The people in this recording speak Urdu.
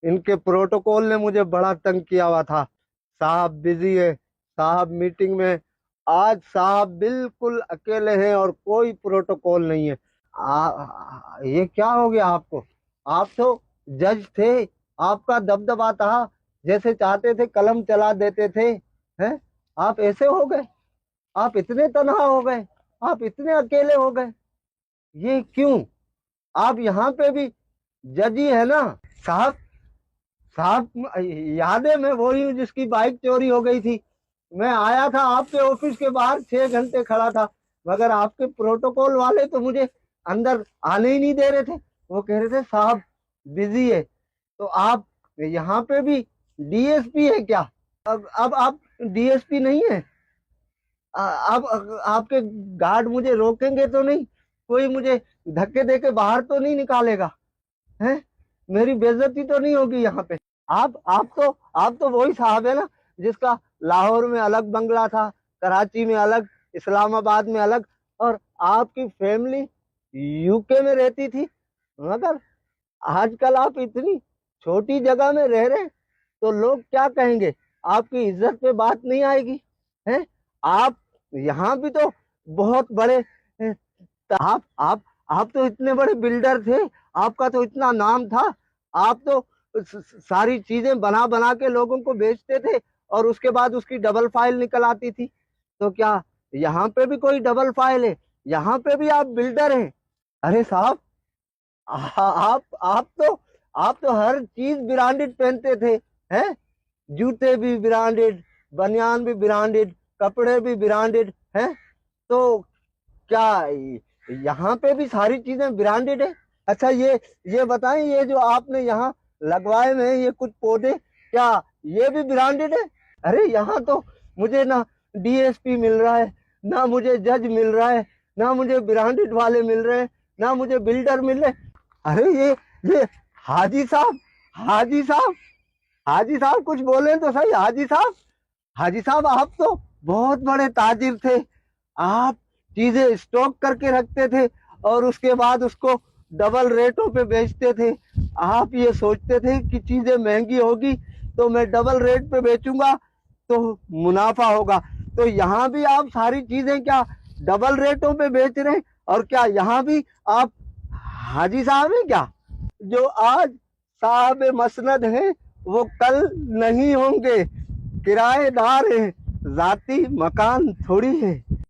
ان کے پروٹوکول نے مجھے بڑا تنگ کیا ہوا تھا. صاحب بزی ہے, صاحب میٹنگ میں. آج صاحب بالکل اکیلے ہیں اور کوئی پروٹوکول نہیں ہے. یہ کیا ہو گیا آپ کو؟ آپ تو جج تھے, آپ کا دبدبا تھا, جیسے چاہتے تھے قلم چلا دیتے تھے. ہیں آپ ایسے ہو گئے؟ آپ اتنے تنہا ہو گئے, آپ اتنے اکیلے ہو گئے, یہ کیوں؟ آپ یہاں پہ بھی جج ہی ہے نا صاحب. صاحب یاد ہے میں وہی ہوں جس کی بائک چوری ہو گئی تھی. میں آیا تھا آپ کے آفس کے باہر 6 گھنٹے کھڑا تھا, مگر آپ کے پروٹوکول والے تو مجھے اندر آنے ہی نہیں دے رہے تھے. وہ کہہ رہے تھے صاحب بزی ہے. تو آپ یہاں پہ بھی ڈی ایس پی ہے کیا؟ اب آپ ڈی ایس پی نہیں ہے؟ اب آپ کے گارڈ مجھے روکیں گے تو نہیں؟ کوئی مجھے دھکے دے کے باہر تو نہیں نکالے گا؟ ہیں میری بے عزتی تو نہیں ہوگی یہاں پہ؟ آپ تو وہی صاحب ہے نا جس کا لاہور میں الگ بنگلہ تھا, کراچی میں الگ, اسلام آباد میں الگ, اور آپ کی فیملی یو کے میں رہتی تھی. مگر آج کل آپ اتنی چھوٹی جگہ میں رہ رہے, تو لوگ کیا کہیں گے؟ آپ کی عزت پہ بات نہیں آئے گی؟ ہیں آپ یہاں بھی تو بہت بڑے, آپ تو اتنے بڑے بلڈر تھے, آپ کا تو اتنا نام تھا. آپ تو ساری چیزیں بنا بنا کے لوگوں کو بیچتے تھے, اور اس کے بعد اس کی ڈبل فائل نکل آتی تھی. تو کیا یہاں پہ بھی کوئی ڈبل فائل ہے؟ یہاں پہ بھی آپ بلڈر ہیں؟ ارے صاحب آپ تو ہر چیز برانڈڈ پہنتے تھے. ہیں جوتے بھی برانڈڈ, بنیان بھی برانڈڈ, کپڑے بھی برانڈڈ ہیں. تو کیا یہاں پہ بھی ساری چیزیں برانڈڈ ہیں؟ اچھا یہ بتائیں, یہ جو آپ نے یہاں لگوائے میں یہ کچھ پودے, کیا یہ بھی برانڈڈ ہے؟ ارے یہاں تو مجھے نہ ڈی ایس پی مل رہا ہے, نہ مجھے جج مل رہا ہے, نہ مجھے برانڈڈ والے مل رہے ہیں, نہ مجھے بلڈر مل رہے. ارے یہ حاجی صاحب, حاجی صاحب, حاجی صاحب کچھ بولیں تو صحیح. حاجی صاحب, حاجی صاحب آپ تو بہت بڑے تاجر تھے. آپ چیزیں اسٹاک کر کے رکھتے تھے اور اس کے بعد اس کو ڈبل ریٹوں پہ بیچتے تھے. آپ یہ سوچتے تھے کہ چیزیں مہنگی ہوگی تو میں ڈبل ریٹ پہ بیچوں گا تو منافع ہوگا. تو یہاں بھی آپ ساری چیزیں کیا ڈبل ریٹوں پہ بیچ رہے ہیں؟ اور کیا یہاں بھی آپ حاجی صاحب ہیں کیا؟ جو آج صاحب مسند ہیں وہ کل نہیں ہوں گے. کرایہ دار ہیں, ذاتی مکان تھوڑی ہے.